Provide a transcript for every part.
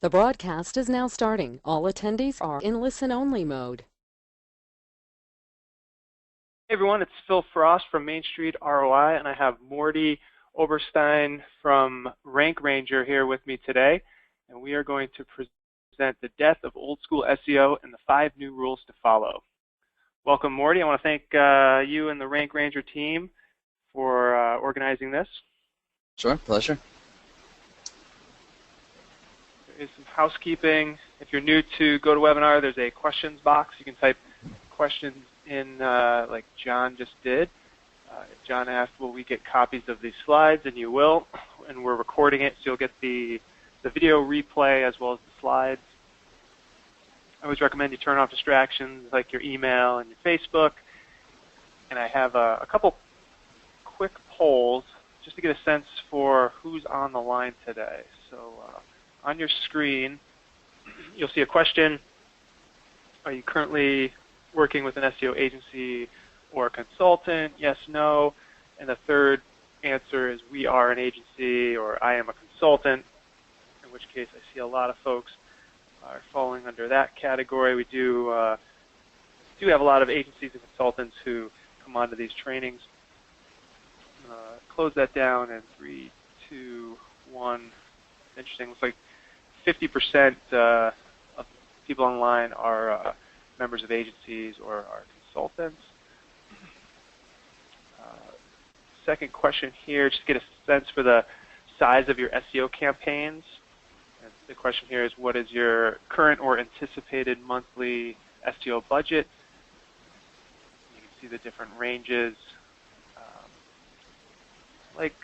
The broadcast is now starting. All attendees are in listen-only mode. Hey everyone, it's Phil Frost from Main Street ROI, and I have Mordy Oberstein from RankRanger here with me today, and we are going to present the death of old school SEO and the 5 new rules to follow. Welcome, Mordy. I want to thank you and the RankRanger team for organizing this. Sure, pleasure. There is some housekeeping. If you're new to GoToWebinar, there's a questions box. You can type questions in like John just did. John asked, will we get copies of these slides? And you will. And we're recording it, so you'll get the video replay as well as the slides. I always recommend you turn off distractions like your email and your Facebook. And I have a couple quick polls just to get a sense for who's on the line today. So on your screen, you'll see a question. Are you currently working with an SEO agency or a consultant? Yes, no. And the third answer is we are an agency or I am a consultant, in which case I see a lot of folks are falling under that category. We do have a lot of agencies and consultants who come onto these trainings. Close that down in 3, 2, 1. Interesting. Looks like 50% of people online are members of agencies or are consultants. Second question here, just to get a sense for the size of your SEO campaigns. And the question here is, what is your current or anticipated monthly SEO budget? You can see the different ranges. Like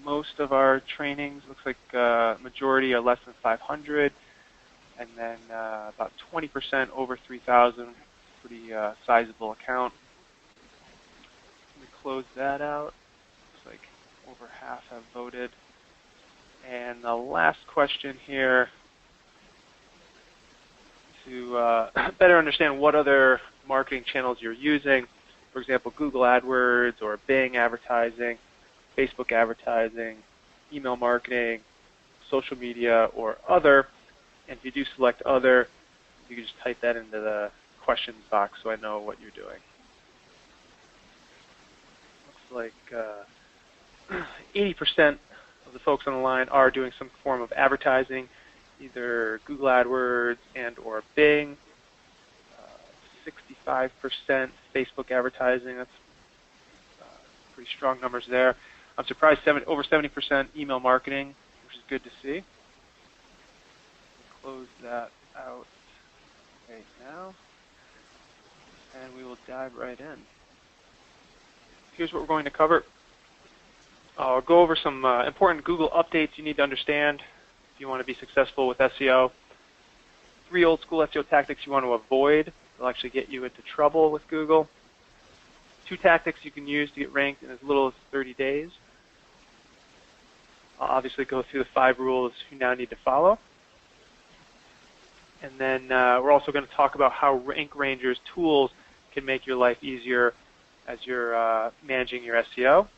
most of our trainings, looks like majority are less than 500, and then about 20% over 3,000. Pretty sizable account. Let me close that out. Looks like over half have voted. And the last question here, to better understand what other marketing channels you're using. For example, Google AdWords or Bing advertising, Facebook advertising, email marketing, social media, or other. And if you do select other, you can just type that into the questions box so I know what you're doing. Looks like 80% of the folks on the line are doing some form of advertising, either Google AdWords and or Bing. 65% Facebook advertising. That's pretty strong numbers there. I'm surprised over 70% email marketing, which is good to see. Close that out right now, and we will dive right in. Here's what we're going to cover. I'll go over some important Google updates you need to understand if you want to be successful with SEO. 3 old school SEO tactics you want to avoid. They'll actually get you into trouble with Google. 2 tactics you can use to get ranked in as little as 30 days. I'll obviously go through the 5 rules you now need to follow. And then we're also going to talk about how RankRanger's tools can make your life easier as you're managing your SEO.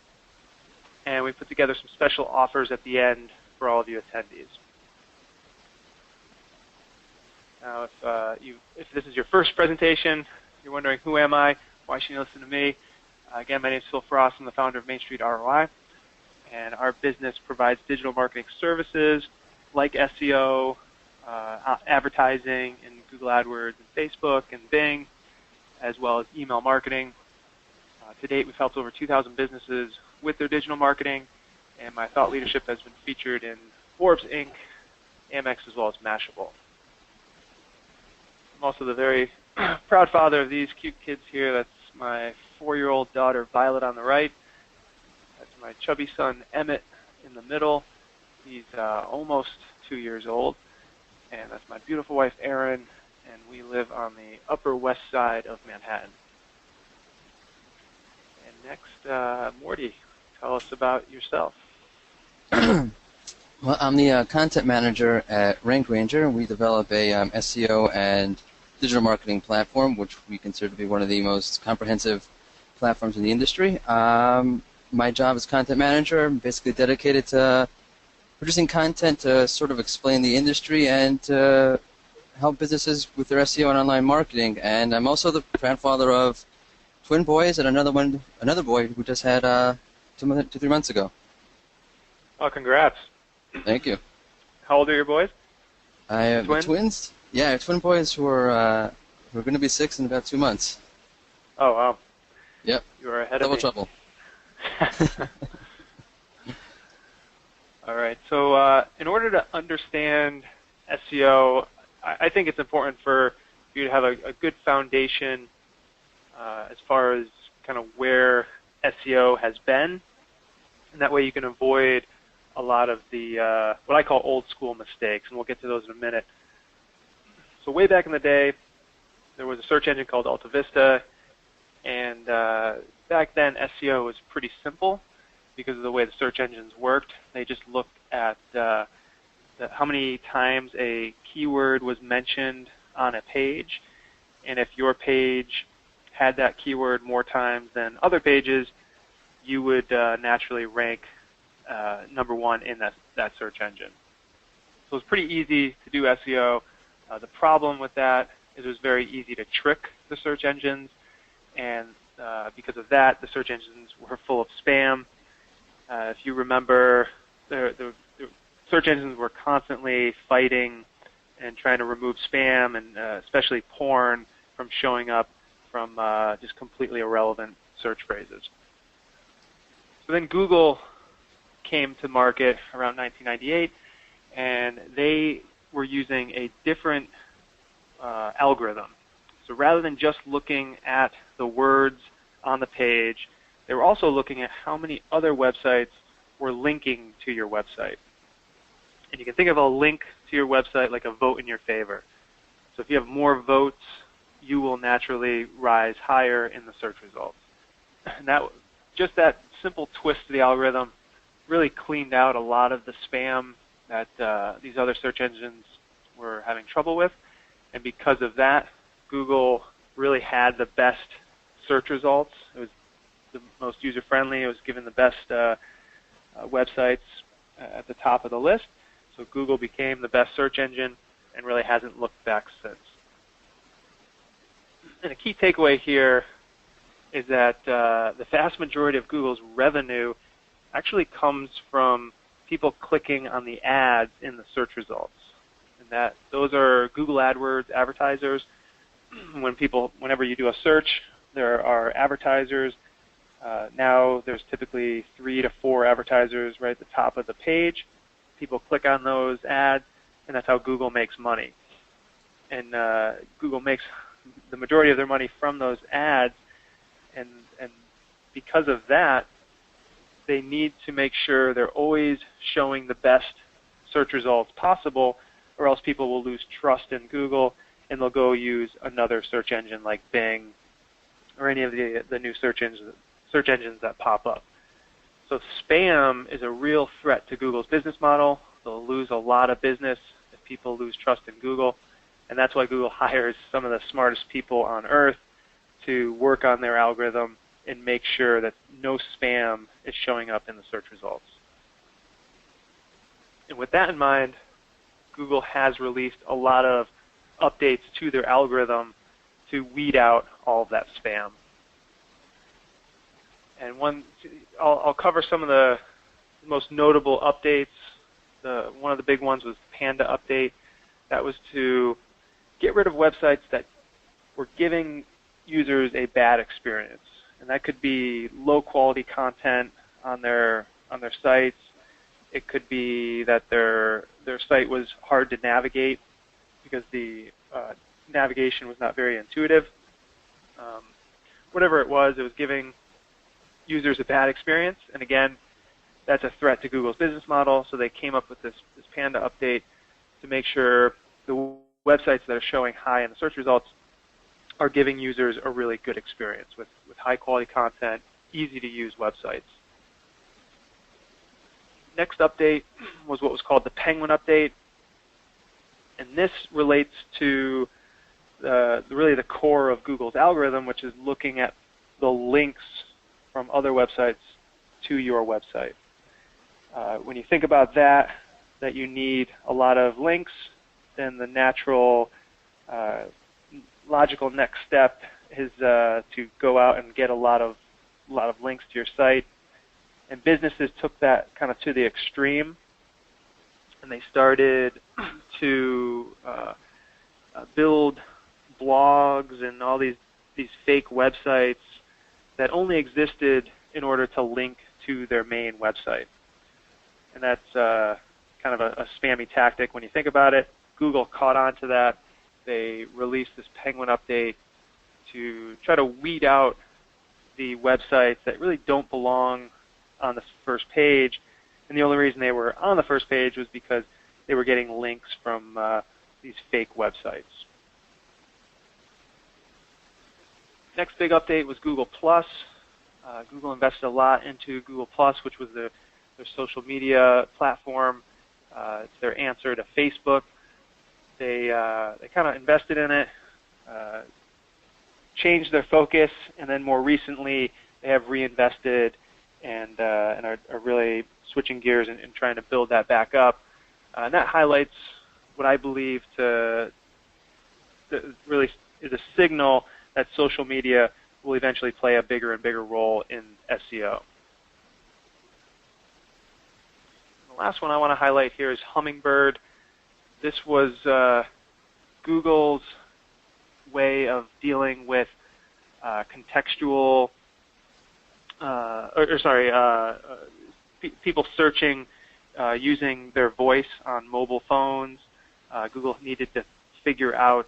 And we put together some special offers at the end for all of you attendees. Now, if this is your first presentation, you're wondering who am I, why should you listen to me? Again, my name is Phil Frost. I'm the founder of Main Street ROI. And our business provides digital marketing services like SEO, advertising in Google AdWords and Facebook and Bing, as well as email marketing. To date, we've helped over 2,000 businesses with their digital marketing, and my thought leadership has been featured in Forbes, Inc., Amex, as well as Mashable. I'm also the very proud father of these cute kids here. That's my 4-year-old daughter, Violet, on the right. That's my chubby son, Emmett, in the middle. He's almost 2 years old. And that's my beautiful wife, Erin, and we live on the Upper West Side of Manhattan. And next, Mordy, tell us about yourself. Well, I'm the content manager at RankRanger. We develop a SEO and digital marketing platform, which we consider to be one of the most comprehensive platforms in the industry. My job as content manager, I'm basically dedicated to producing content to sort of explain the industry and to help businesses with their SEO and online marketing. And I'm also the grandfather of twin boys and another boy who just had 2-3 months ago. Oh, congrats. Thank you. How old are your boys? I have twins? Yeah, I have twin boys who are going to be 6 in about 2 months. Oh, wow. Yep. You are ahead Double of me. trouble. All right. So in order to understand SEO, I think it's important for you to have a good foundation as far as kind of where SEO has been, and that way you can avoid a lot of the what I call old school mistakes, and we'll get to those in a minute. So way back in the day, there was a search engine called Alta Vista, and back then SEO was pretty simple because of the way the search engines worked. They just looked at how many times a keyword was mentioned on a page, and if your page had that keyword more times than other pages, you would naturally rank number 1 in that search engine. So it's pretty easy to do SEO. The problem with that is it was very easy to trick the search engines, and because of that, the search engines were full of spam. If you remember, the search engines were constantly fighting and trying to remove spam, and especially porn, from showing up from just completely irrelevant search phrases. So then Google came to market around 1998, and they were using a different algorithm. So rather than just looking at the words on the page, they were also looking at how many other websites were linking to your website. And you can think of a link to your website like a vote in your favor. So if you have more votes, you will naturally rise higher in the search results. And just that simple twist to the algorithm really cleaned out a lot of the spam that these other search engines were having trouble with. And because of that, Google really had the best search results. It was the most user-friendly. It was given the best websites at the top of the list. So Google became the best search engine and really hasn't looked back since. And a key takeaway here is that the vast majority of Google's revenue actually comes from people clicking on the ads in the search results. And that those are Google AdWords advertisers. Whenever you do a search, there are advertisers. Now there's typically 3 to 4 advertisers right at the top of the page. People click on those ads, and that's how Google makes money. And Google makes the majority of their money from those ads, and because of that, they need to make sure they're always showing the best search results possible, or else people will lose trust in Google, and they'll go use another search engine like Bing or any of the new search engines that pop up. So spam is a real threat to Google's business model. They'll lose a lot of business if people lose trust in Google, and that's why Google hires some of the smartest people on earth to work on their algorithm and make sure that no spam is showing up in the search results. And with that in mind, Google has released a lot of updates to their algorithm to weed out all of that spam. And I'll cover some of the most notable updates. One of the big ones was the Panda update. That was to get rid of websites that were giving users a bad experience. And that could be low-quality content on their sites. It could be that their site was hard to navigate because the navigation was not very intuitive. Whatever it was giving users a bad experience. And again, that's a threat to Google's business model, so they came up with this Panda update to make sure the websites that are showing high in the search results are giving users a really good experience with high-quality content, easy-to-use websites. Next update was what was called the Penguin update, and this relates to really the core of Google's algorithm, which is looking at the links from other websites to your website. When you think about that, that you need a lot of links, then the natural, logical next step is to go out and get a lot of links to your site. And businesses took that kind of to the extreme, and they started to build blogs and all these fake websites that only existed in order to link to their main website. And that's kind of a spammy tactic when you think about it. Google caught on to that. They released this Penguin update to try to weed out the websites that really don't belong on the first page. And the only reason they were on the first page was because they were getting links from these fake websites. Next big update was Google+. Google invested a lot into Google+, which was their social media platform. It's their answer to Facebook. They kind of invested in it, changed their focus, and then more recently they have reinvested and are really switching gears and trying to build that back up. And that highlights what I believe really is a signal that social media will eventually play a bigger and bigger role in SEO. The last one I want to highlight here is Hummingbird. This was Google's way of dealing with contextual, people searching using their voice on mobile phones. Google needed to figure out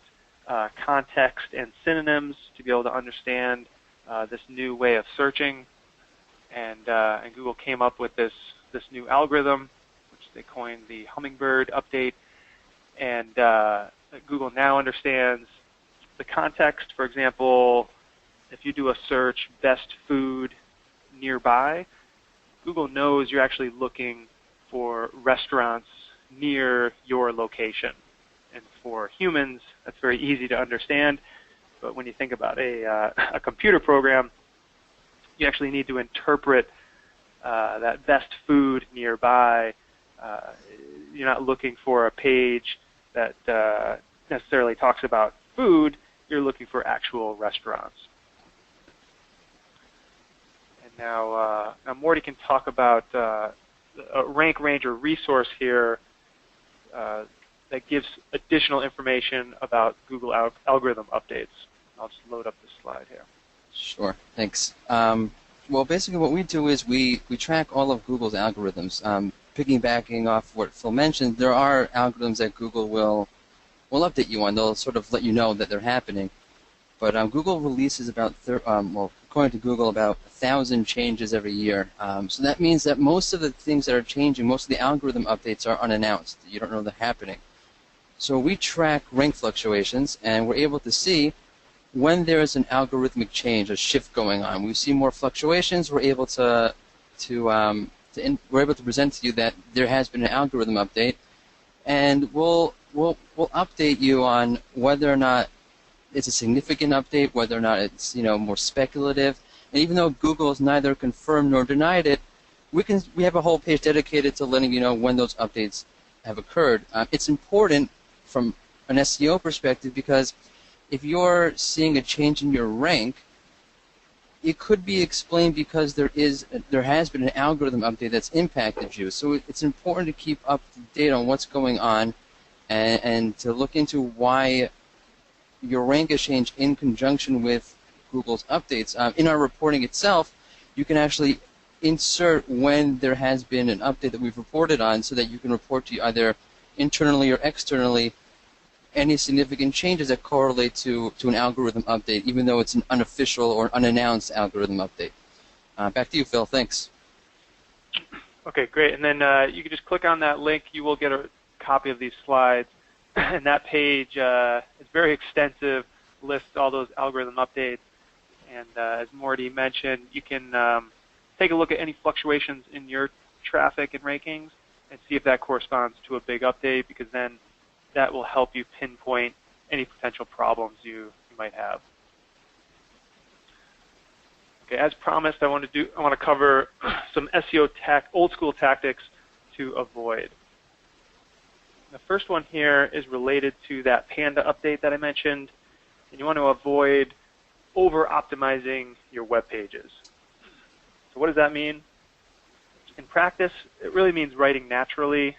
context and synonyms to be able to understand this new way of searching, and Google came up with this new algorithm, which they coined the Hummingbird update. And Google now understands the context. For example, if you do a search, best food nearby, Google knows you're actually looking for restaurants near your location. And for humans, that's very easy to understand. But when you think about a computer program, you actually need to interpret that best food nearby. You're not looking for a page that necessarily talks about food. You're looking for actual restaurants. And now Mordy can talk about a RankRanger resource here that gives additional information about Google algorithm updates. I'll just load up this slide here. Sure, thanks. Well, basically what we do is we track all of Google's algorithms. Piggybacking off what Phil mentioned, there are algorithms that Google will update you on. They'll sort of let you know that they're happening. But Google releases about, according to Google, about 1,000 changes every year. So that means that most of the things that are changing, most of the algorithm updates are unannounced. You don't know they're happening. So we track rank fluctuations, and we're able to see when there is an algorithmic change, a shift going on. We see more fluctuations. We're able to present to you that there has been an algorithm update, and we'll update you on whether or not it's a significant update, whether or not it's more speculative. And even though Google has neither confirmed nor denied it, we have a whole page dedicated to letting you know when those updates have occurred. It's important from an SEO perspective because if you're seeing a change in your rank, it could be explained because there has been an algorithm update that's impacted you. So it's important to keep up to date on what's going on and to look into why your rank has changed in conjunction with Google's updates. In our reporting itself, you can actually insert when there has been an update that we've reported on so that you can report to either internally or externally any significant changes that correlate to an algorithm update, even though it's an unofficial or unannounced algorithm update. Back to you, Phil. Thanks. Okay, great. And then you can just click on that link. You will get a copy of these slides. And that page is very extensive, lists all those algorithm updates. And as Mordy mentioned, you can take a look at any fluctuations in your traffic and rankings and see if that corresponds to a big update, because then that will help you pinpoint any potential problems you might have. Okay, as promised, I want to cover some SEO old school tactics to avoid. The first one here is related to that Panda update that I mentioned, and you want to avoid over-optimizing your web pages. So what does that mean? In practice, it really means writing naturally.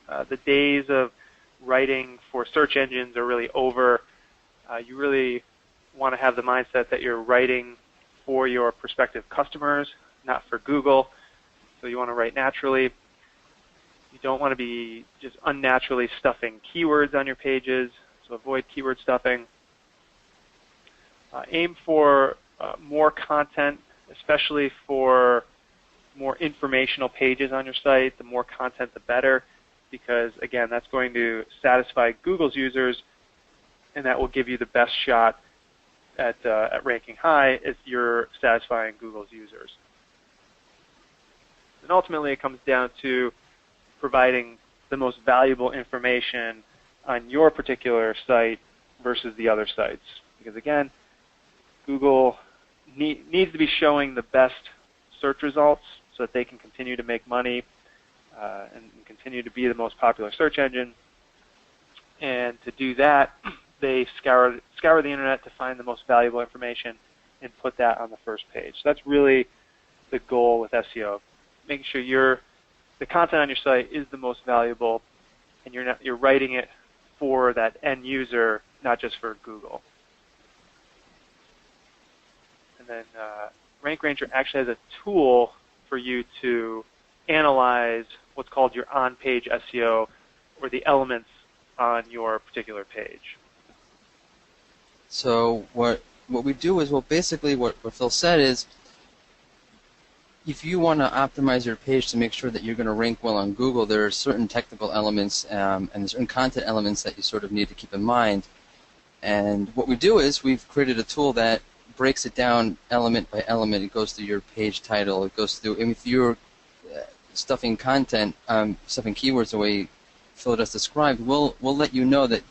The days of writing for search engines are really over. You really want to have the mindset that you're writing for your prospective customers, not for Google. So you want to write naturally. You don't want to be just unnaturally stuffing keywords on your pages, so avoid keyword stuffing. Aim for more content, especially for more informational pages on your site. The more content, the better, because, again, that's going to satisfy Google's users, and that will give you the best shot at ranking high if you're satisfying Google's users. And ultimately, it comes down to providing the most valuable information on your particular site versus the other sites. Because, again, Google needs to be showing the best search results so that they can continue to make money and continue to be the most popular search engine. And to do that, they scour the internet to find the most valuable information and put that on the first page. So that's really the goal with SEO, making sure the content on your site is the most valuable, and you're writing it for that end user, not just for Google. And then RankRanger actually has a tool for you to analyze what's called your on-page SEO, or the elements on your particular page. So what we do is, well, basically what Phil said is, if you want to optimize your page to make sure that you're going to rank well on Google, there are certain technical elements and certain content elements that you sort of need to keep in mind. And what we do is we've created a tool that breaks it down element by element. It goes through your page title. It goes through, and if you're stuffing content, stuffing keywords the way Phil just described, we'll let you know that,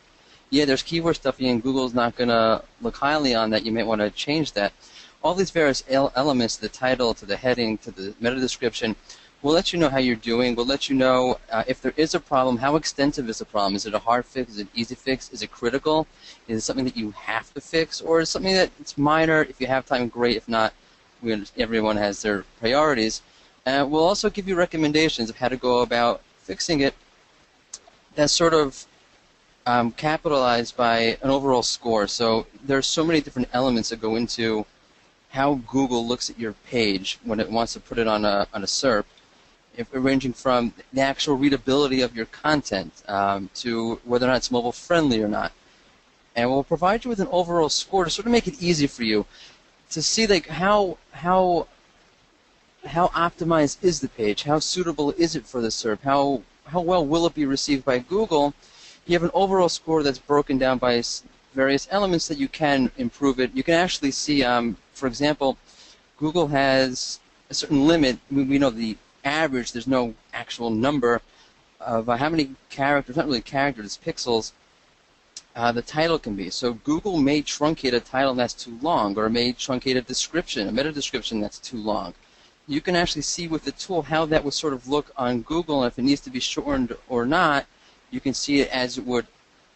yeah, there's keyword stuffing and Google's not going to look highly on that. You might want to change that. All these various elements, the title, to the heading, to the meta description, we'll let you know how you're doing. We'll let you know if there is a problem, how extensive is the problem. Is it a hard fix? Is it an easy fix? Is it critical? Is it something that you have to fix? Or is it something that it's minor? If you have time, great. If not, everyone has their priorities. We'll also give you recommendations of how to go about fixing it. That's sort of capitalized by an overall score. So there are so many different elements that go into how Google looks at your page when it wants to put it on a SERP, ranging from the actual readability of your content to whether or not it's mobile friendly or not. And we'll provide you with an overall score to sort of make it easy for you to see, like, how optimized is the page, how suitable is it for the SERP, how well will it be received by Google. You have an overall score that's broken down by various elements that you can improve it. You can actually see, for example, Google has a certain limit. We know the average, there's no actual number of how many characters, not really characters, pixels, the title can be. So Google may truncate a title that's too long, or may truncate a description, a meta description that's too long. You can actually see with the tool how that would sort of look on Google, and if it needs to be shortened or not, you can see it as it would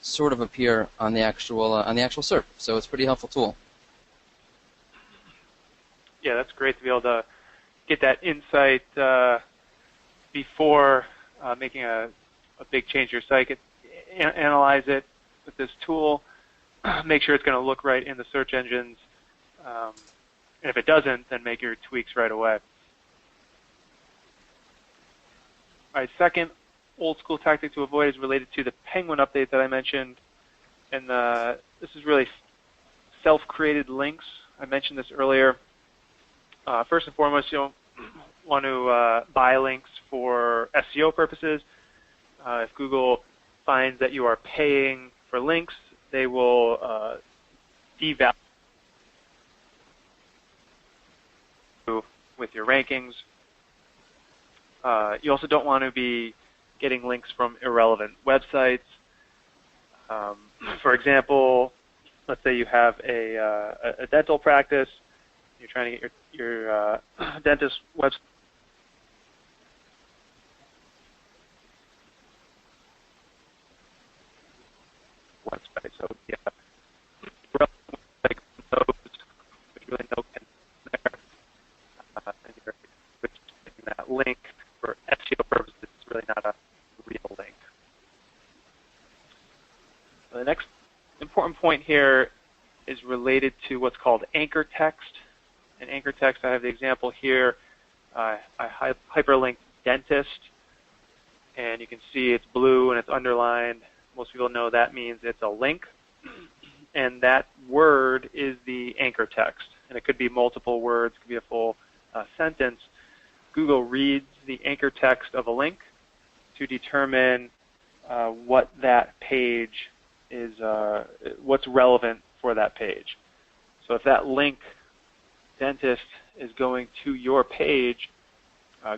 sort of appear on the actual SERP. So it's a pretty helpful tool. Yeah, that's great to be able to get that insight before making a big change to your site. Analyze it with this tool, make sure it's going to look right in the search engines, and if it doesn't, then make your tweaks right away. All right, second old school tactic to avoid is related to the Penguin update that I mentioned, and this is really self-created links. I mentioned this earlier. First and foremost, you don't want to buy links for SEO purposes. If Google finds that you are paying for links, they will devalue with your rankings. You also don't want to be getting links from irrelevant websites. For example, let's say you have a dental practice. You're trying to get your dentist website. website. So yeah, relevant like those, there's really no connection there, and you're just taking that link for SEO purposes. It's really not a real link. So the next important point here is related to what's called anchor text. In anchor text, I have the example here. I hyperlinked dentist, and you can see it's blue and it's underlined. Most people know that means it's a link, and that word is the anchor text. And it could be multiple words, it could be a full sentence. Google reads the anchor text of a link to determine what that page is, what's relevant for that page. So if that link, dentist, is going to your page,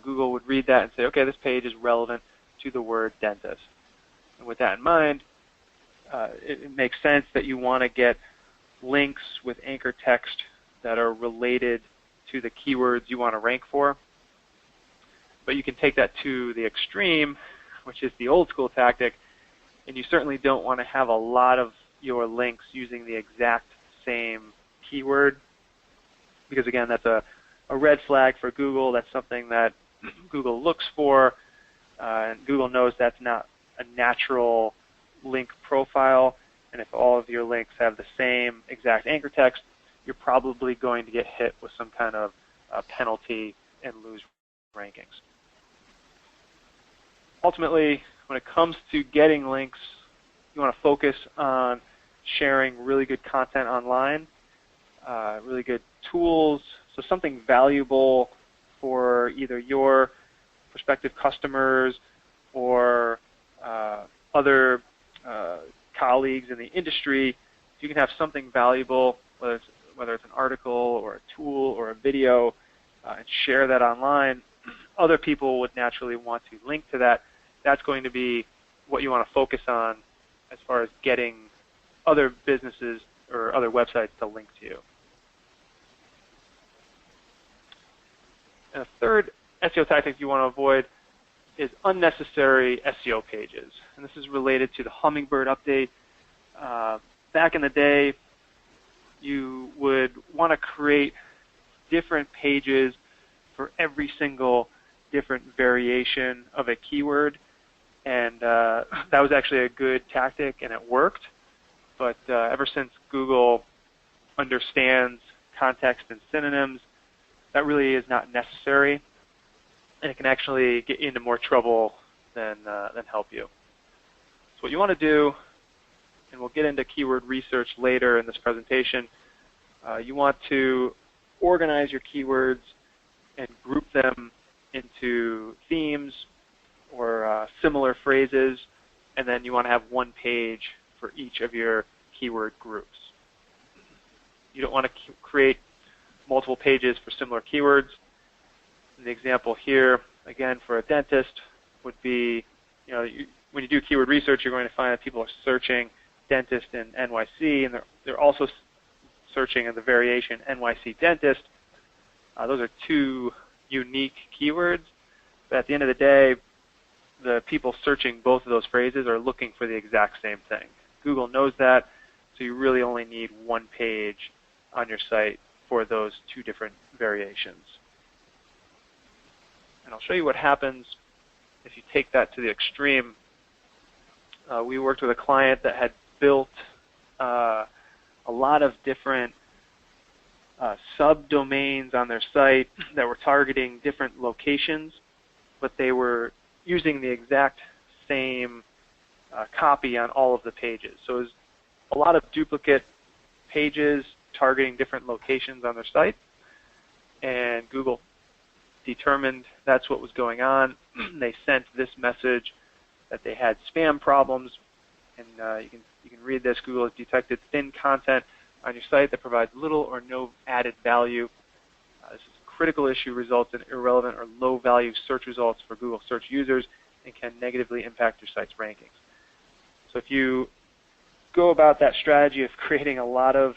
Google would read that and say, okay, this page is relevant to the word dentist. And with that in mind, it makes sense that you want to get links with anchor text that are related to the keywords you want to rank for. But you can take that to the extreme, which is the old school tactic, and you certainly don't want to have a lot of your links using the exact same keyword, because again, that's a red flag for Google. That's something that Google looks for, and Google knows that's not a natural link profile. And if all of your links have the same exact anchor text, you're probably going to get hit with some kind of penalty and lose rankings. Ultimately, when it comes to getting links, you want to focus on sharing really good content online, really good tools, so something valuable for either your prospective customers or other colleagues in the industry. If you can have something valuable, whether it's an article or a tool or a video, and share that online, other people would naturally want to link to that. That's going to be what you want to focus on as far as getting other businesses or other websites to link to you. And a third SEO tactic you want to avoid is unnecessary SEO pages. And this is related to the Hummingbird update. Back in the day, you would want to create different pages for every single different variation of a keyword. And that was actually a good tactic, and it worked. But ever since Google understands context and synonyms, that really is not necessary, and it can actually get you into more trouble than help you. So what you want to do, and we'll get into keyword research later in this presentation, you want to organize your keywords and group them into themes or similar phrases, and then you want to have one page for each of your keyword groups. You don't want to create multiple pages for similar keywords. The example here, again, for a dentist would be, when you do keyword research, you're going to find that people are searching dentist in NYC, and they're also searching in the variation NYC dentist. Those are two unique keywords, but at the end of the day, the people searching both of those phrases are looking for the exact same thing. Google knows that, so you really only need one page on your site for those two different variations. And I'll show you what happens if you take that to the extreme. We worked with a client that had built a lot of different subdomains on their site that were targeting different locations, but they were using the exact same copy on all of the pages. So it was a lot of duplicate pages targeting different locations on their site, and Google determined that's what was going on. They sent this message that they had spam problems, and you can read this. Google has detected thin content on your site that provides little or no added value. This is a critical issue, results in irrelevant or low-value search results for Google search users and can negatively impact your site's rankings. So if you go about that strategy of creating a lot of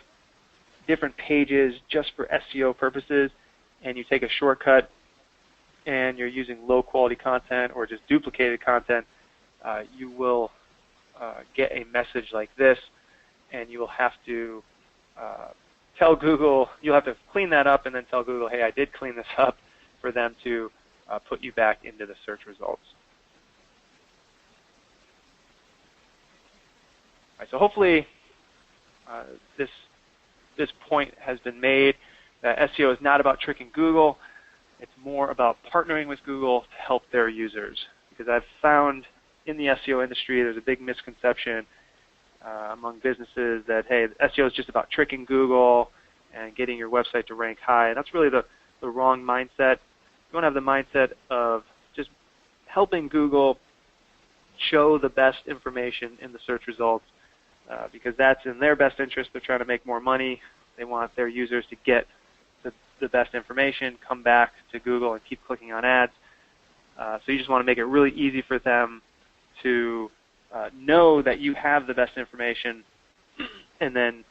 different pages just for SEO purposes, and you take a shortcut and you're using low-quality content or just duplicated content, you will get a message like this, and you will have to tell Google, you'll have to clean that up and then tell Google, hey, I did clean this up, for them to put you back into the search results. All right, so hopefully this point has been made, that SEO is not about tricking Google. It's more about partnering with Google to help their users. Because I've found in the SEO industry there's a big misconception among businesses that, hey, SEO is just about tricking Google and getting your website to rank high. And that's really the wrong mindset. You want to have the mindset of just helping Google show the best information in the search results, because that's in their best interest. They're trying to make more money. They want their users to get the best information, come back to Google and keep clicking on ads. So you just want to make it really easy for them to know that you have the best information, and then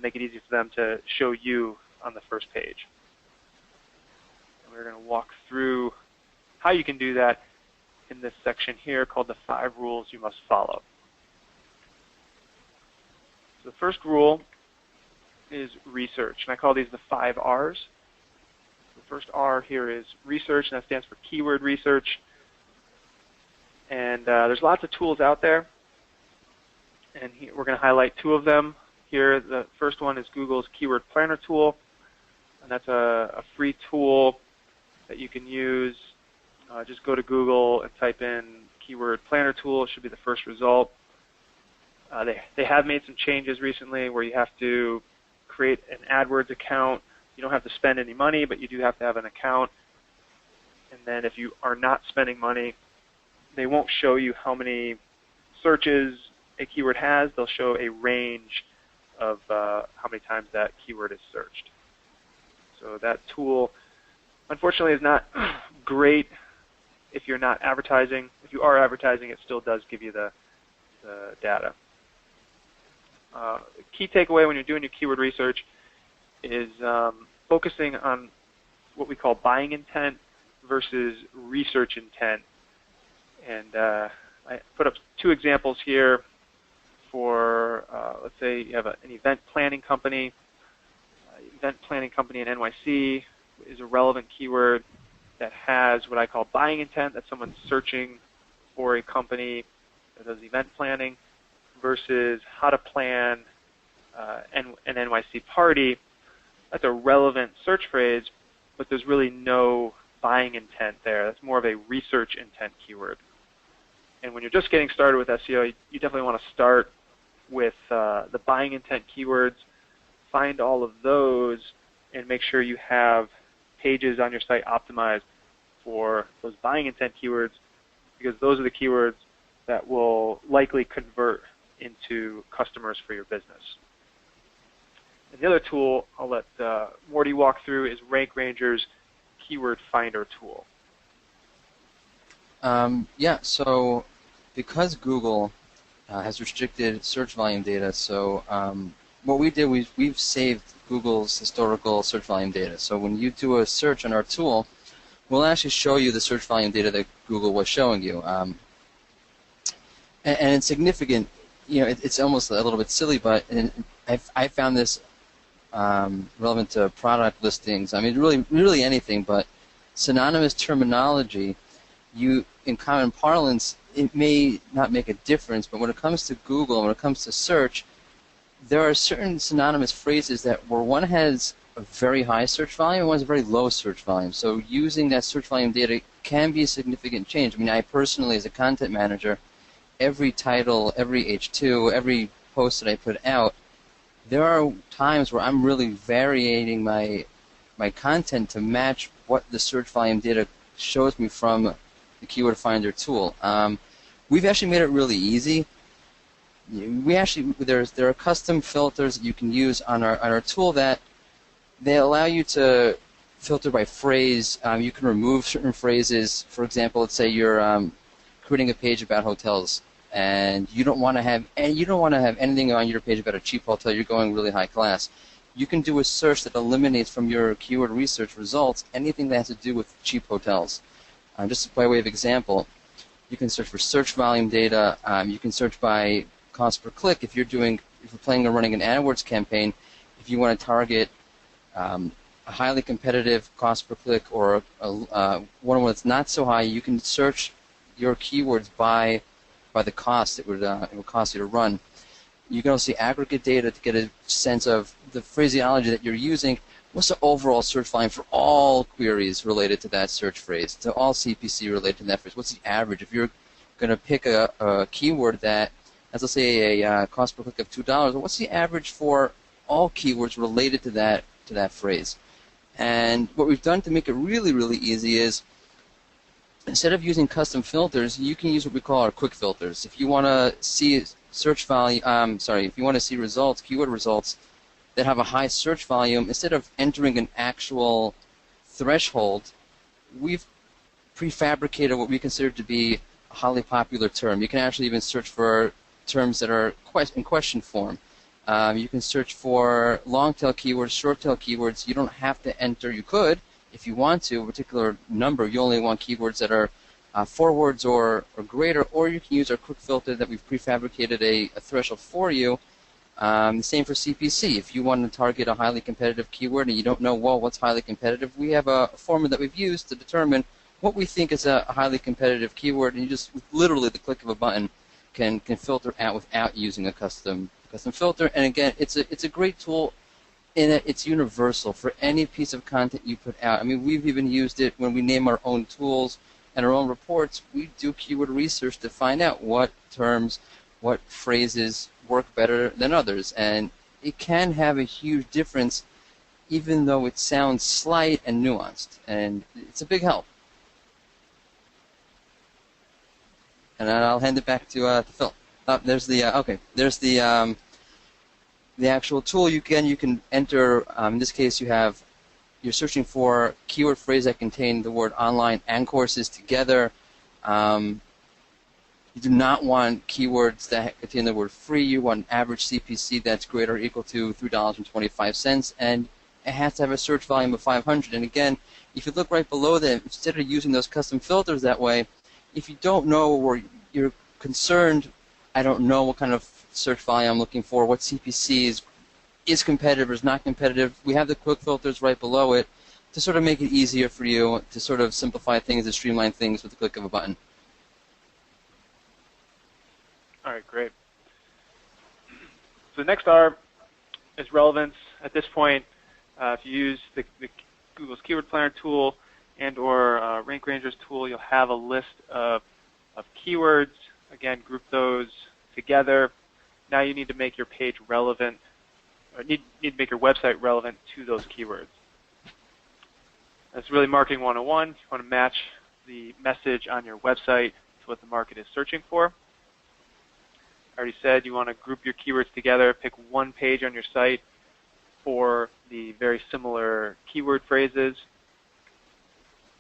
make it easy for them to show you on the first page. And we're going to walk through how you can do that in this section here called the 5 rules you must follow. So the first rule is research, and I call these the 5 R's. The first R here is research, and that stands for keyword research. And there's lots of tools out there, and here we're going to highlight 2 of them here. The first one is Google's Keyword Planner tool, and that's a free tool that you can use. Just go to Google and type in Keyword Planner tool. It should be the first result. They have made some changes recently where you have to create an AdWords account. You don't have to spend any money, but you do have to have an account. And then if you are not spending money, they won't show you how many searches a keyword has. They'll show a range of how many times that keyword is searched. So that tool, unfortunately, is not great if you're not advertising. If you are advertising, it still does give you the data. Key takeaway when you're doing your keyword research is focusing on what we call buying intent versus research intent. And I put up 2 examples here for, let's say you have an event planning company. Event planning company in NYC is a relevant keyword that has what I call buying intent, that someone's searching for a company that does event planning, versus how to plan an NYC party. That's a relevant search phrase, but there's really no buying intent there. That's more of a research intent keyword. And when you're just getting started with SEO, you definitely want to start with the buying intent keywords. Find all of those and make sure you have pages on your site optimized for those buying intent keywords, because those are the keywords that will likely convert into customers for your business. And the other tool I'll let Mordy walk through is RankRanger's Keyword Finder tool. So because Google has restricted search volume data, so what we did, we've saved Google's historical search volume data. So when you do a search on our tool, we'll actually show you the search volume data that Google was showing you. And it's significant. You know, it's almost a little bit silly, but I found this relevant to product listings. I mean, really anything, but synonymous terminology, in common parlance, it may not make a difference, but when it comes to Google and when it comes to search, there are certain synonymous phrases where one has a very high search volume and one has a very low search volume. So using that search volume data can be a significant change. I mean, I personally, as a content manager, every title, every H2, every post that I put out, there are times where I'm really varying my content to match what the search volume data shows me from the Keyword Finder tool. We've actually made it really easy. There are custom filters that you can use on our tool that they allow you to filter by phrase. You can remove certain phrases. For example, let's say you're creating a page about hotels, and you don't want to have anything on your page about a cheap hotel. You're going really high class. You can do a search that eliminates from your keyword research results anything that has to do with cheap hotels. Just by way of example, You can search for search volume data. You can search by cost per click. If you're planning on running an AdWords campaign, if you want to target a highly competitive cost per click or one that's not so high, you can search your keywords by the cost it would cost you to run. You can also see aggregate data to get a sense of the phraseology that you're using. What's the overall search volume for all queries related to that search phrase, to all CPC related to that phrase? What's the average? If you're going to pick a keyword that, as let's say, a cost per click of $2, what's the average for all keywords related to that phrase? And what we've done to make it really, really easy is, instead of using custom filters, you can use what we call our quick filters. If you want to see search volume, if you want to see results, keyword results that have a high search volume, instead of entering an actual threshold, we've prefabricated what we consider to be a highly popular term. You can actually even search for terms that are in question form. You can search for long-tail keywords, short-tail keywords. You don't have to enter. You could, if you want to, a particular number. You only want keywords that are 4 words or greater, or you can use our quick filter that we've prefabricated a threshold for you. The same for CPC. If you want to target a highly competitive keyword and you don't know, well, what's highly competitive, we have a formula that we've used to determine what we think is a highly competitive keyword, and you just, with literally the click of a button, can filter out without using a custom filter. And again, it's a great tool in that it's universal for any piece of content you put out. I mean, we've even used it when we name our own tools and our own reports. We do keyword research to find out what terms, what phrases work better than others, and it can have a huge difference, even though it sounds slight and nuanced, and it's a big help. And I'll hand it back to Phil. There's the actual tool. You can enter. In this case, you're searching for keyword phrase that contain the word online and courses together. You do not want keywords that contain the word free. You want an average CPC that's greater or equal to $3.25, and it has to have a search volume of 500. And again, if you look right below that, instead of using those custom filters that way, if you don't know or you're concerned, I don't know what kind of search volume I'm looking for, what CPC is competitive or is not competitive, we have the quick filters right below it to sort of make it easier for you to sort of simplify things and streamline things with the click of a button. All right, great. So the next R is relevance. At this point, if you use the Google's Keyword Planner tool and or RankRanger's tool, you'll have a list of keywords. Again, group those together. Now you need to make your page relevant, or need to make your website relevant to those keywords. That's really marketing 101. You want to match the message on your website to what the market is searching for. I already said you want to group your keywords together, pick one page on your site for the very similar keyword phrases.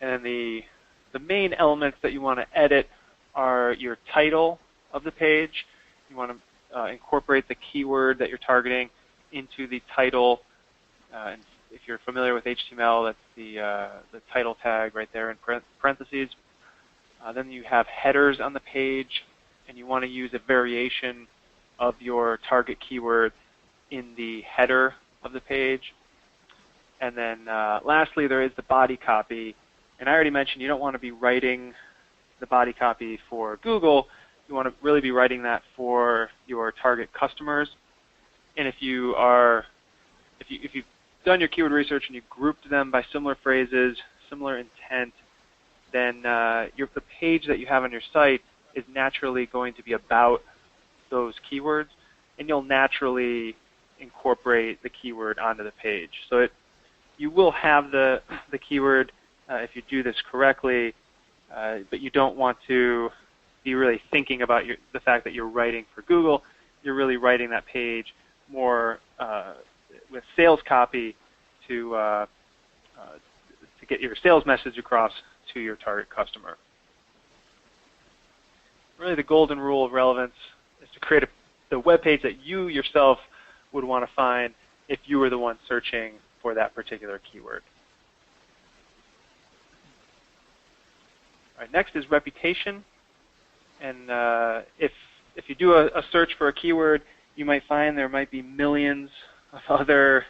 And the main elements that you want to edit are your title of the page. You want to incorporate the keyword that you're targeting into the title. And if you're familiar with HTML, that's the title tag right there in parentheses. Then you have headers on the page, and you want to use a variation of your target keyword in the header of the page. And then lastly, there is the body copy. And I already mentioned you don't want to be writing the body copy for Google. You want to really be writing that for your target customers. And if you've done your keyword research and you grouped them by similar phrases, similar intent, then the page that you have on your site is naturally going to be about those keywords, and you'll naturally incorporate the keyword onto the page. So you will have the keyword if you do this correctly, but you don't want to be really thinking about the fact that you're writing for Google. You're really writing that page more with sales copy to get your sales message across to your target customer. Really, the golden rule of relevance is to create the web page that you yourself would want to find if you were the one searching for that particular keyword. All right, next is reputation. And if you do a search for a keyword, you might find there might be millions of other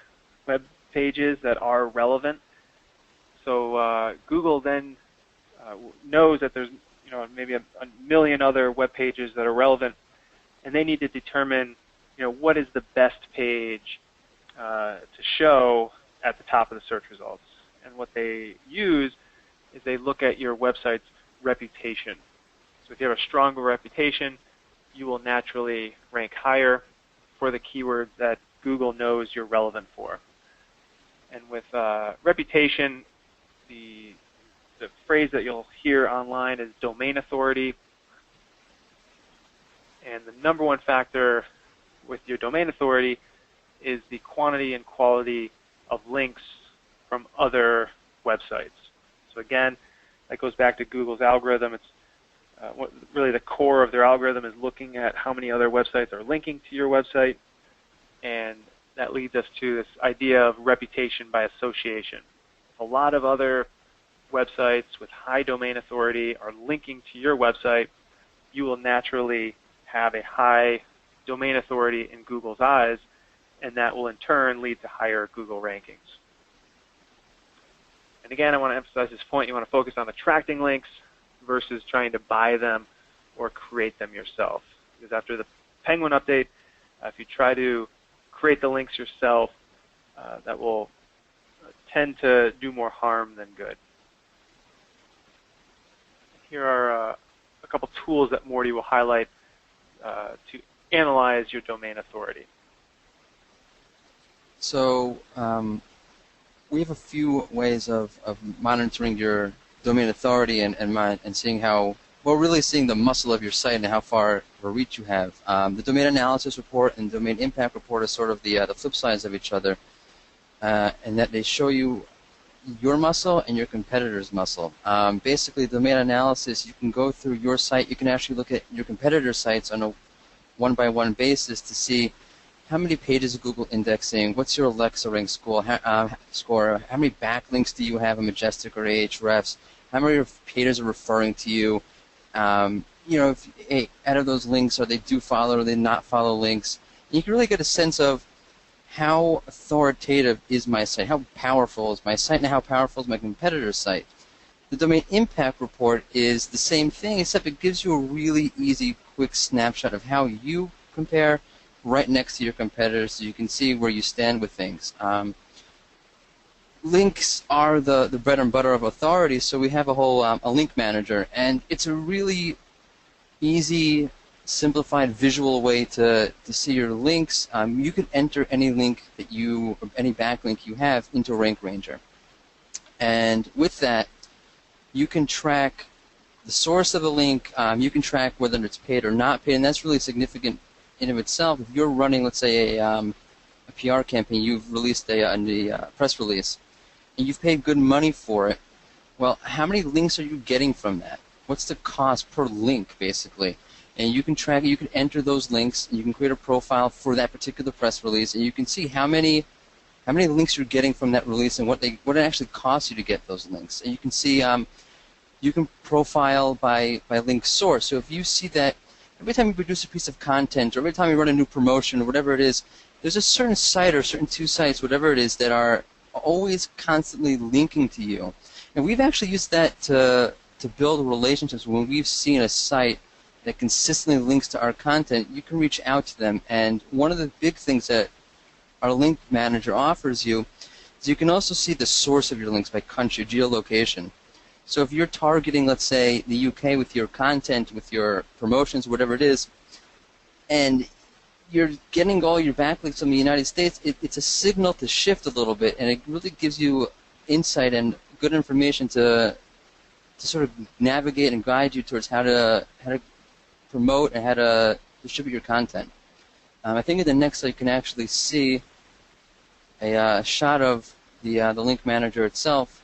web pages that are relevant. So Google then knows that there's maybe a million other web pages that are relevant, and they need to determine what is the best page to show at the top of the search results. And what they use is they look at your website's reputation. So if you have a stronger reputation, you will naturally rank higher for the keywords that Google knows you're relevant for. And with reputation, the phrase that you'll hear online is domain authority. And the number one factor with your domain authority is the quantity and quality of links from other websites. So again, that goes back to Google's algorithm. It's really the core of their algorithm is looking at how many other websites are linking to your website, and that leads us to this idea of reputation by association. If a lot of other websites with high domain authority are linking to your website, you will naturally have a high domain authority in Google's eyes, and that will in turn lead to higher Google rankings. And again, I want to emphasize this point. You want to focus on attracting links versus trying to buy them or create them yourself. Because after the Penguin update, if you try to create the links yourself, that will tend to do more harm than good. Here are a couple tools that Mordy will highlight to analyze your domain authority. So we have a few ways of monitoring your domain authority and seeing really seeing the muscle of your site and how far of a reach you have. The domain analysis report and domain impact report are sort of the flip sides of each other, and that they show you your muscle and your competitor's muscle. Basically, domain analysis, you can go through your site. You can actually look at your competitor's sites on a one-by-one basis to see how many pages of Google indexing, what's your Alexa rank score, how many backlinks do you have in Majestic or Ahrefs, how many pages are referring to you, if out of those links, are they do follow or they not follow links. And you can really get a sense of how authoritative is my site, how powerful is my site, and how powerful is my competitor's site. The domain impact report is the same thing, except it gives you a really easy, quick snapshot of how you compare right next to your competitors, so you can see where you stand with things. Links are the bread and butter of authority, so we have a whole a link manager, and it's a really easy, simplified visual way to see your links. You can enter any link that any backlink you have into RankRanger, and with that, you can track the source of the link. You can track whether it's paid or not paid, and that's really significant in of itself. If you're running, let's say, a PR campaign, you've released a press release, and you've paid good money for it, well, how many links are you getting from that? What's the cost per link, basically? And you can track it. You can enter those links, and you can create a profile for that particular press release, and you can see how many links you're getting from that release and what it actually costs you to get those links. And you can see you can profile by link source. So if you see that every time you produce a piece of content or every time you run a new promotion or whatever it is, there's a certain site or certain two sites, whatever it is, that are always constantly linking to you. And we've actually used that to build relationships. When we've seen a site that consistently links to our content, you can reach out to them. And one of the big things that our link manager offers you is you can also see the source of your links by country, geolocation. So if you're targeting, let's say, the UK with your content, with your promotions, whatever it is, and you're getting all your backlinks from the United States, it's a signal to shift a little bit, and it really gives you insight and good information to sort of navigate and guide you towards how to promote and how to distribute your content. I think in the next slide you can actually see a shot of the link manager itself.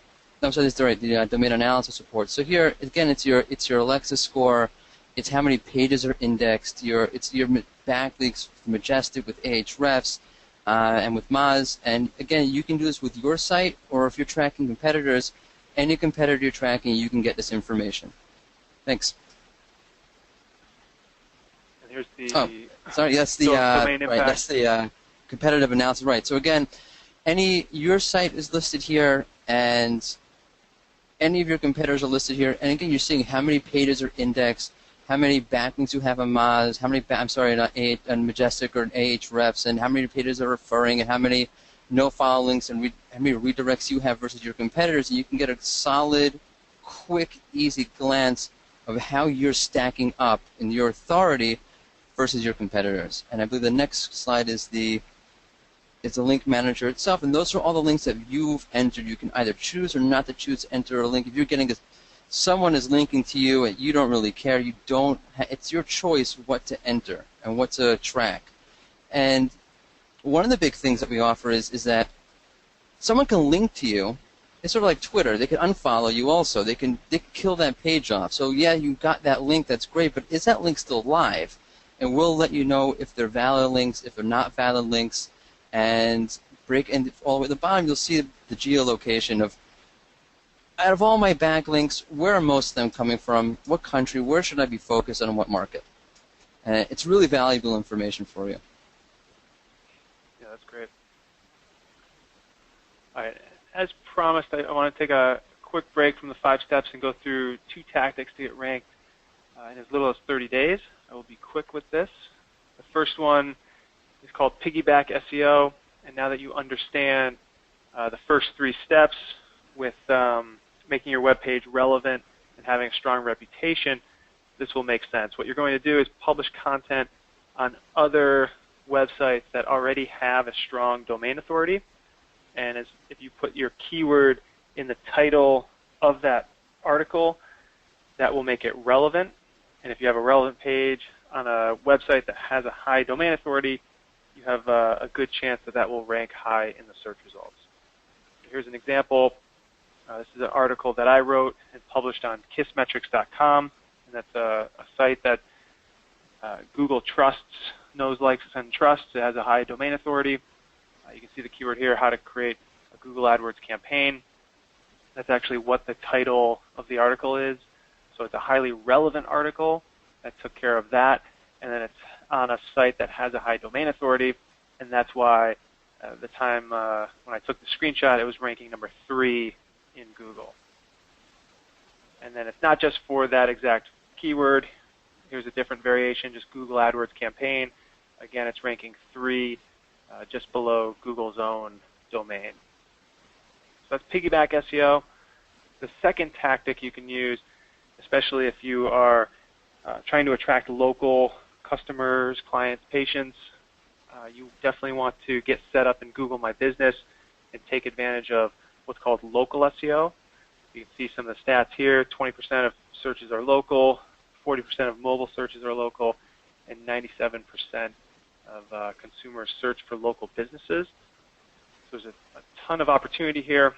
I'm sorry, this is the domain analysis report. So here, again, it's your Alexa score. It's how many pages are indexed. It's your backlinks for Majestic with Ahrefs and with Moz. And again, you can do this with your site, or if you're tracking competitors, any competitor you're tracking, you can get this information. Thanks. here's the sorry, that's the domain impact. right. That's the competitive analysis. Right. So again, your site is listed here, and any of your competitors are listed here. And again, you're seeing how many pages are indexed, how many backlinks you have on Moz, how many on Majestic or Ahrefs, and how many pages are referring, and how many no-follow links and how many redirects you have versus your competitors, and you can get a solid, quick, easy glance of how you're stacking up in your authority versus your competitors. And I believe the next slide is the link manager itself, and those are all the links that you've entered. You can either choose or not to choose to enter a link. If you're getting someone is linking to you and you don't really care, it's your choice what to enter and what to track. And one of the big things that we offer is that someone can link to you. It's sort of like Twitter. They can unfollow you also. They can kill that page off. So yeah, you got that link. That's great. But is that link still live? And we'll let you know if they're valid links, if they're not valid links, and all the way at the bottom you'll see the geolocation of out of all my backlinks, where are most of them coming from? What country? Where should I be focused on? What market? And it's really valuable information for you. Yeah, that's great. All right. As promised, I want to take a quick break from the 5 steps and go through 2 tactics to get ranked in as little as 30 days. I will be quick with this. The first one is called Piggyback SEO, and now that you understand the first 3 steps with making your web page relevant and having a strong reputation, this will make sense. What you're going to do is publish content on other websites that already have a strong domain authority. And if you put your keyword in the title of that article, that will make it relevant. And if you have a relevant page on a website that has a high domain authority, you have a good chance that will rank high in the search results. Here's an example. This is an article that I wrote and published on kissmetrics.com, and that's a site that Google trusts, knows, likes, and trusts. It has a high domain authority. You can see the keyword here, how to create a Google AdWords campaign. That's actually what the title of the article is. So it's a highly relevant article that took care of that, and then it's on a site that has a high domain authority, and that's why the time when I took the screenshot, it was ranking number 3 in Google. And then it's not just for that exact keyword. Here's a different variation, just Google AdWords campaign. Again, it's ranking 3, just below Google's own domain. So that's Piggyback SEO. The second tactic you can use, especially if you are trying to attract local customers, clients, patients, you definitely want to get set up in Google My Business and take advantage of what's called local SEO. You can see some of the stats here. 20% of searches are local, 40% of mobile searches are local, and 97% of consumers search for local businesses. So there's a ton of opportunity here.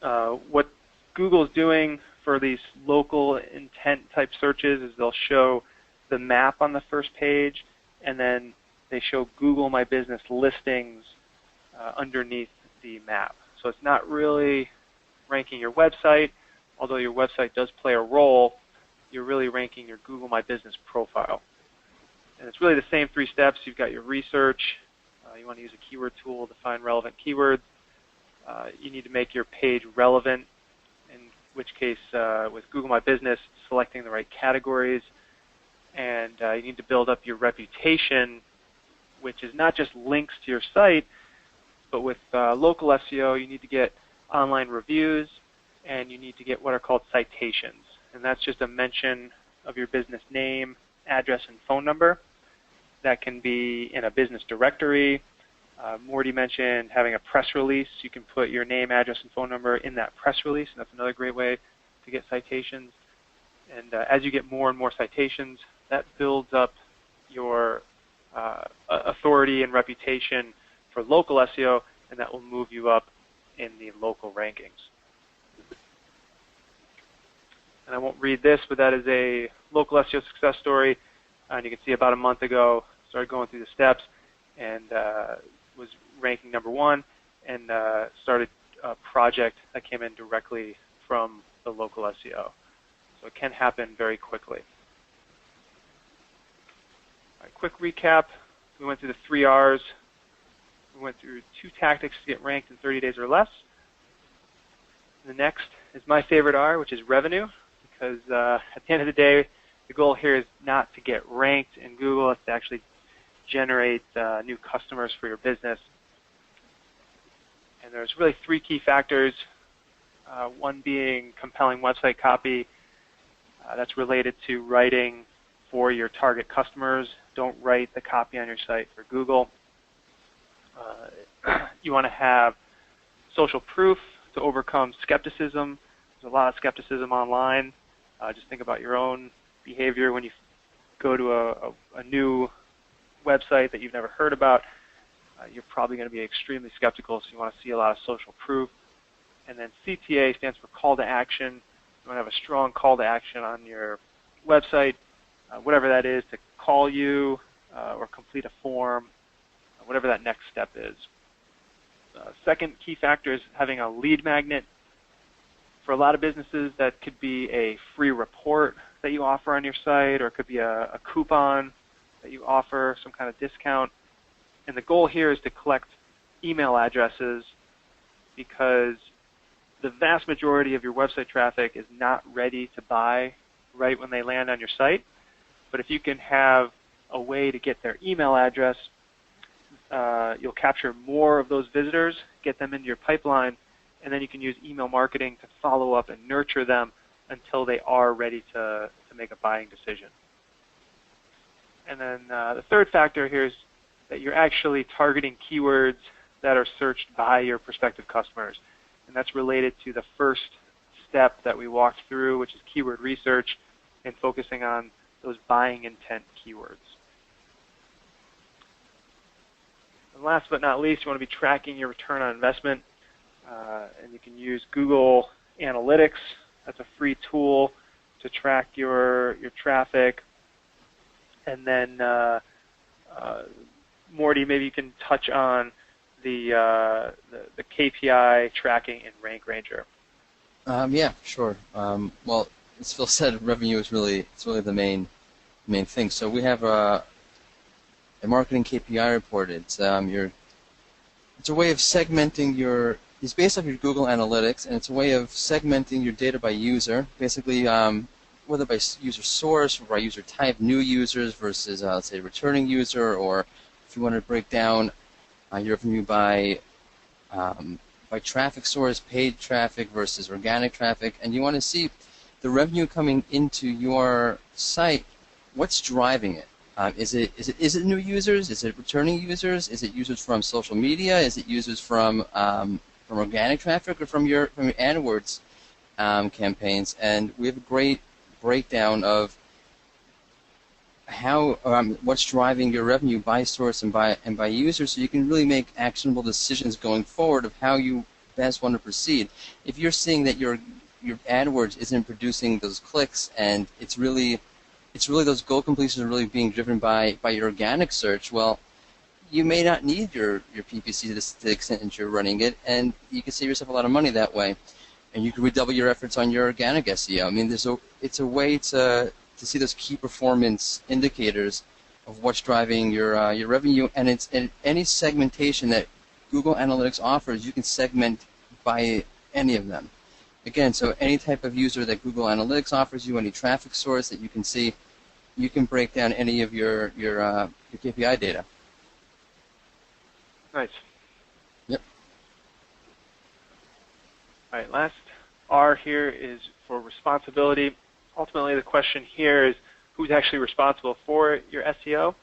What Google is doing for these local intent type searches is they'll show the map on the first page, and then they show Google My Business listings underneath the map. So it's not really ranking your website, although your website does play a role. You're really ranking your Google My Business profile. And it's really the same 3 steps. You've got your research. You want to use a keyword tool to find relevant keywords. You need to make your page relevant, in which case with Google My Business, selecting the right categories. And you need to build up your reputation, which is not just links to your site, but with local SEO, you need to get online reviews, and you need to get what are called citations. And that's just a mention of your business name, address, and phone number. That can be in a business directory. Mordy mentioned having a press release. You can put your name, address, and phone number in that press release, and that's another great way to get citations. And as you get more and more citations, that builds up your authority and reputation for local SEO, and that will move you up in the local rankings. And I won't read this, but that is a local SEO success story. And you can see about a month ago, started going through the steps and was ranking number 1, and started a project that came in directly from the local SEO. So it can happen very quickly. A quick recap. We went through the 3 R's. We went through 2 tactics to get ranked in 30 days or less. The next is my favorite R, which is revenue, because at the end of the day, the goal here is not to get ranked in Google, it's to actually generate new customers for your business. And there's really 3 key factors, one being compelling website copy. That's related to writing for your target customers. Don't write the copy on your site for Google. You want to have social proof to overcome skepticism. There's a lot of skepticism online. Just think about your own behavior when you go to a new website that you've never heard about. You're probably going to be extremely skeptical, so you want to see a lot of social proof. And then CTA stands for call to action. You want to have a strong call to action on your website, whatever that is, to call you or complete a form, whatever that next step is. Second key factor is having a lead magnet. For a lot of businesses, that could be a free report that you offer on your site, or it could be a coupon that you offer, some kind of discount. And the goal here is to collect email addresses, because the vast majority of your website traffic is not ready to buy right when they land on your site. But if you can have a way to get their email address, you'll capture more of those visitors, get them into your pipeline, and then you can use email marketing to follow up and nurture them until they are ready to make a buying decision. And then the third factor here is that you're actually targeting keywords that are searched by your prospective customers. And that's related to the first step that we walked through, which is keyword research and focusing on those buying intent keywords. And last but not least, you want to be tracking your return on investment. And you can use Google Analytics. That's a free tool to track your traffic. And then, Mordy, maybe you can touch on the KPI tracking in RankRanger. Yeah, sure. Well, as Phil said, revenue is really the main thing. So we have a marketing KPI report. It's a way of segmenting it's based off your Google Analytics, and it's a way of segmenting your data by user. Basically, whether by user source or by user type, new users versus, let's say, returning user, or if you want to break down your revenue by traffic source, paid traffic versus organic traffic, and you want to see the revenue coming into your site. What's driving it? Is it new users? Is it returning users? Is it users from social media? Is it users from organic traffic, or from your AdWords campaigns? And we have a great breakdown of how what's driving your revenue by source and by user, so you can really make actionable decisions going forward of how you best want to proceed. If you're seeing that your AdWords isn't producing those clicks, and it's really those goal completions are really being driven by your organic search, well, you may not need your PPC to the extent that you're running it, and you can save yourself a lot of money that way. And you can redouble your efforts on your organic SEO. I mean, it's a way to see those key performance indicators of what's driving your revenue, and it's in any segmentation that Google Analytics offers. You can segment by any of them. Again, so any type of user that Google Analytics offers you, any traffic source that you can see, you can break down any of your KPI data. Nice. Yep. All right, last R here is for responsibility. Ultimately, the question here is who's actually responsible for your SEO,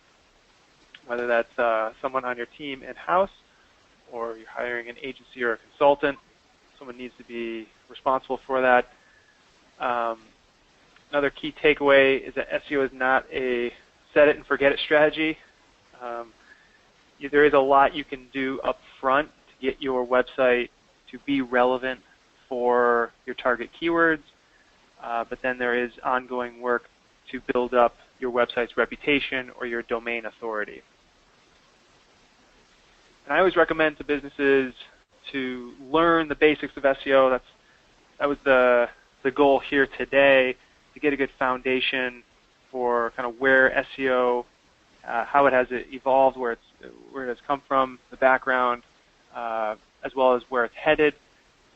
whether that's someone on your team in-house, or you're hiring an agency or a consultant. Someone needs to be responsible for that. Another key takeaway is that SEO is not a set-it-and-forget-it strategy. There is a lot you can do up front to get your website to be relevant for your target keywords, but then there is ongoing work to build up your website's reputation or your domain authority. And I always recommend to businesses to learn the basics of SEO. That was the goal here today, to get a good foundation for kind of where SEO how it has evolved, where it has come from, the background, as well as where it's headed,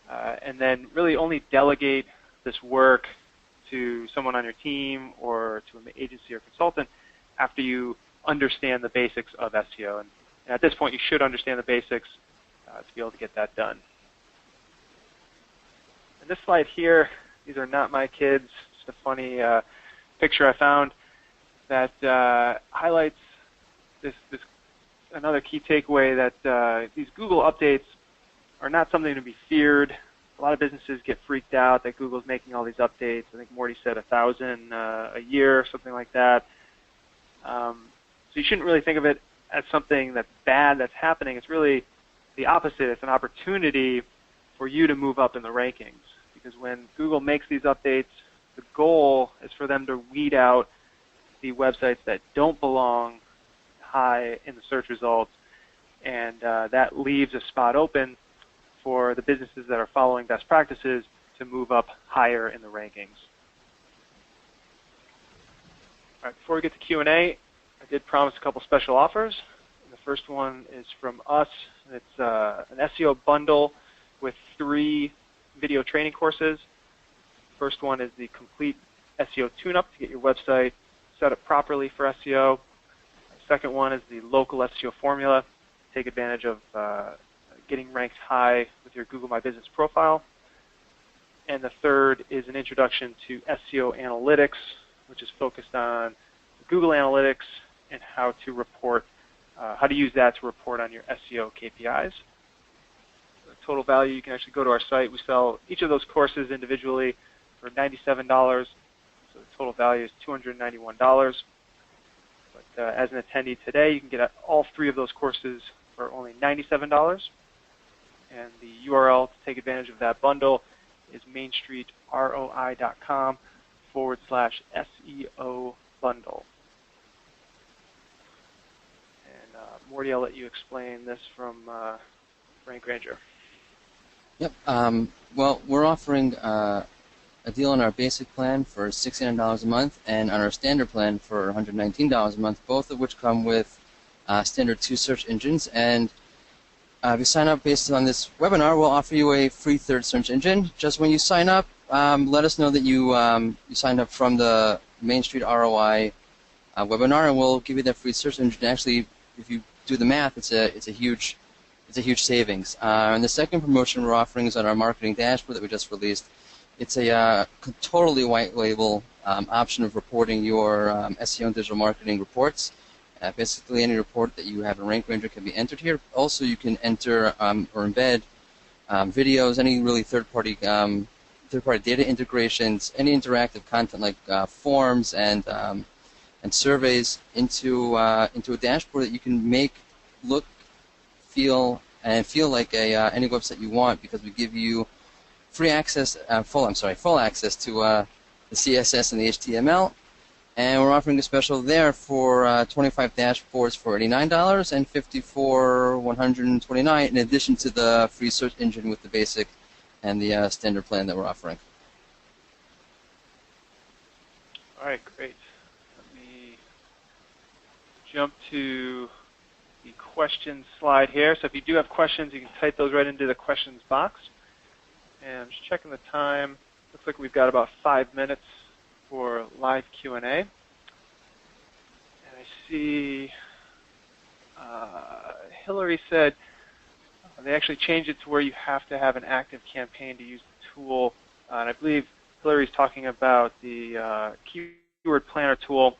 and then really only delegate this work to someone on your team or to an agency or consultant after you understand the basics of SEO. And at this point, you should understand the basics to be able to get that done. And this slide here, these are not my kids, just a funny picture I found that highlights this another key takeaway that these Google updates are not something to be feared. A lot of businesses get freaked out that Google's making all these updates. I think Mordy said 1,000 a year, something like that. So you shouldn't really think of it as something that's bad that's happening. It's really the opposite. It's an opportunity for you to move up in the rankings. Because when Google makes these updates, the goal is for them to weed out the websites that don't belong high in the search results, and that leaves a spot open for the businesses that are following best practices to move up higher in the rankings. All right, before we get to Q&A, I did promise a couple special offers. And the first one is from us. It's an SEO bundle with 3 video training courses. The first one is the complete SEO tune-up to get your website set up properly for SEO. The second one is the local SEO formula to take advantage of getting ranked high with your Google My Business profile. And the third is an introduction to SEO analytics, which is focused on Google Analytics and how to report, how to use that to report on your SEO KPIs. The total value, you can actually go to our site. We sell each of those courses individually for $97. So the total value is $291. But as an attendee today, you can get all 3 of those courses for only $97. And the URL to take advantage of that bundle is mainstreetroi.com/SEO bundle. And Mordy, I'll let you explain this from RankRanger. Yep. Well, we're offering a deal on our basic plan for $69 a month and on our standard plan for $119 a month, both of which come with standard 2 search engines. And if you sign up based on this webinar, we'll offer you a free 3rd search engine. Just when you sign up, let us know that you signed up from the Main Street ROI webinar, and we'll give you that free search engine. Actually, if you do the math, it's a huge savings. And the second promotion we're offering is on our marketing dashboard that we just released. It's a totally white label option of reporting your SEO and digital marketing reports. Basically, any report that you have in RankRanger can be entered here. Also, you can enter or embed videos, any really third-party data integrations, any interactive content like forms and surveys into a dashboard that you can make look, feel like any website you want, because we give you full access to the CSS and the HTML. And we're offering a special there for 25 dashboards for $89 and 50 for $129, in addition to the free search engine with the basic and the standard plan that we're offering. All right, great. Let me jump to the questions slide here. So if you do have questions, you can type those right into the questions box. And I'm just checking the time. Looks like we've got about 5 minutes for live Q&A. And I see Hillary said they actually changed it to where you have to have an active campaign to use the tool. And I believe Hillary's talking about the keyword planner tool.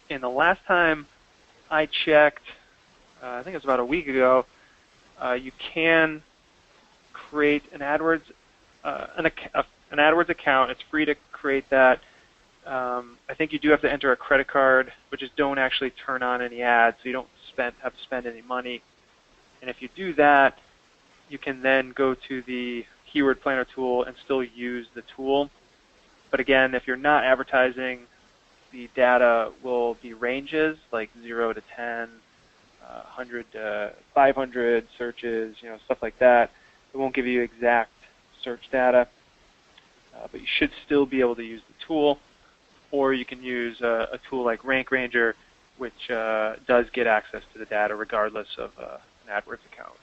And the last time I checked, I think it was about a week ago, you can create an AdWords account. It's free to create that. I think you do have to enter a credit card, but just don't actually turn on any ads, so you don't have to spend any money. And if you do that, you can then go to the keyword planner tool and still use the tool. But again, if you're not advertising, the data will be ranges like 0 to 10, 100 to 500 searches, stuff like that. It won't give you exact search data, but you should still be able to use the tool. Or you can use a tool like RankRanger, which does get access to the data regardless of an AdWords account.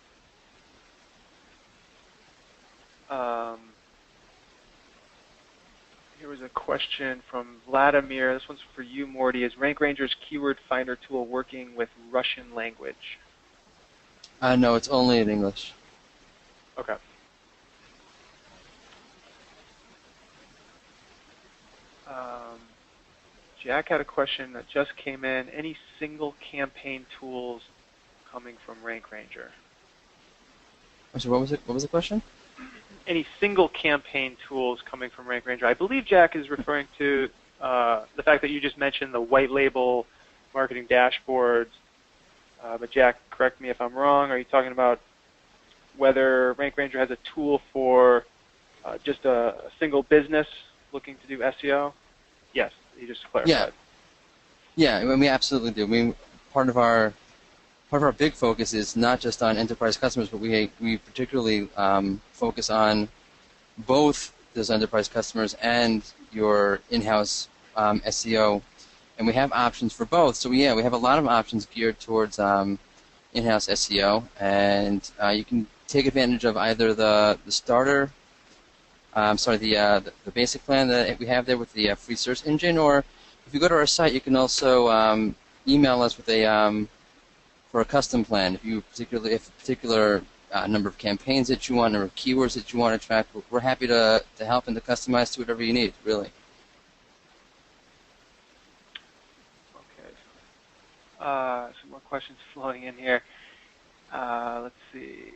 Here was a question from Vladimir. This one's for you, Mordy. Is RankRanger's keyword finder tool working with Russian language? No, it's only in English. Okay. Jack had a question that just came in. Any single campaign tools coming from RankRanger? So what was the question? Any single campaign tools coming from RankRanger? I believe Jack is referring to the fact that you just mentioned the white label marketing dashboards. But Jack, correct me if I'm wrong. Are you talking about whether RankRanger has a tool for just a single business looking to do SEO? Yes, you just clarified. Yeah, we absolutely do. I mean, part of our big focus is not just on enterprise customers, but we particularly focus on both those enterprise customers and your in-house SEO, and we have options for both. So we have a lot of options geared towards in-house SEO, and you can take advantage of either the starter. The basic plan that we have there with the free search engine, or if you go to our site, you can also email us with for a custom plan. If a particular number of campaigns that you want, or keywords that you want to track, we're happy to help and to customize to whatever you need, really. Okay. Some more questions flowing in here. Let's see.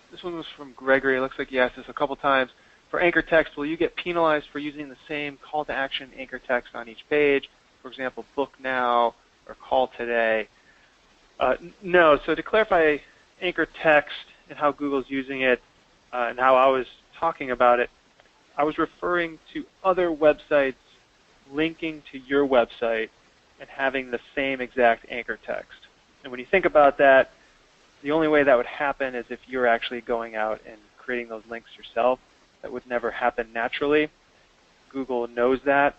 This one was from Gregory. It looks like you asked this a couple times. For anchor text, will you get penalized for using the same call to action anchor text on each page? For example, book now or call today. No. So to clarify anchor text and how Google's using it and how I was talking about it, I was referring to other websites linking to your website and having the same exact anchor text. And when you think about that, the only way that would happen is if you're actually going out and creating those links yourself. That would never happen naturally. Google knows that.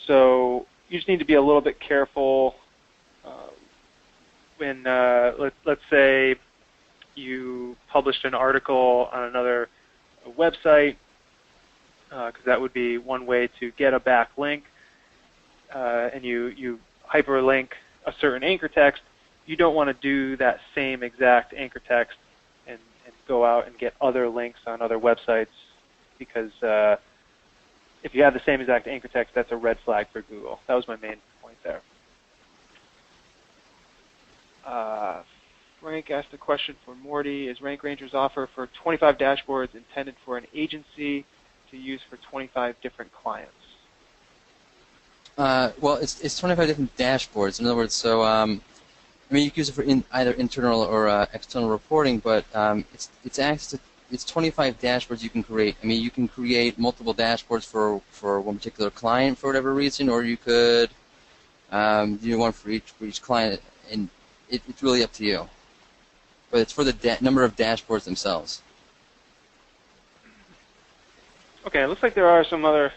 So you just need to be a little bit careful when, let's say, you published an article on another website, because that would be one way to get a backlink, and you hyperlink a certain anchor text. You don't want to do that same exact anchor text and go out and get other links on other websites, because if you have the same exact anchor text, that's a red flag for Google. That was my main point there. Frank asked a question for Mordy. Is RankRanger's offer for 25 dashboards intended for an agency to use for 25 different clients? Well, it's 25 different dashboards. In other words, so I mean, you can use it for either internal or external reporting, but it's 25 dashboards you can create. I mean, you can create multiple dashboards for one particular client for whatever reason, or you could do one for each client, and it's really up to you. But it's for the number of dashboards themselves. Okay, it looks like there are some other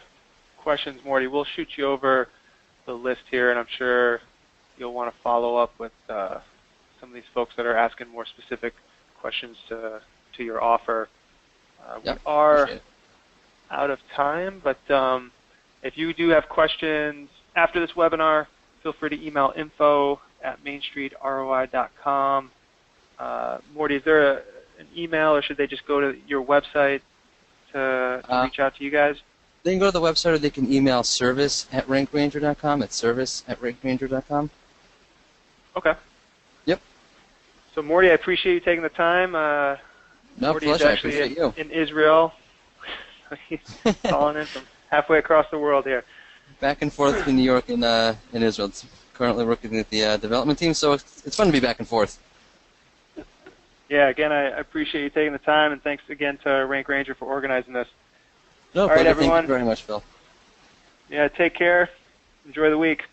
questions, Mordy. We'll shoot you over the list here, and I'm sure you'll want to follow up with some of these folks that are asking more specific questions to your offer. Yep, we are out of time, but if you do have questions after this webinar, feel free to email info@mainstreetroi.com. Mordy, is there an email, or should they just go to your website to reach out to you guys? They can go to the website, or they can email service@rankranger.com. It's service@rankranger.com. Okay. Yep. So, Mordy, I appreciate you taking the time. No, Mordy pleasure. is actually I appreciate you. in Israel. He's calling in from halfway across the world here. Back and forth between New York and Israel. It's currently working with the development team, so it's fun to be back and forth. Yeah, again, I appreciate you taking the time, and thanks again to RankRanger for organizing this. No, All right, pleasure. everyone. Thank you very much, Phil. Yeah, take care. Enjoy the week.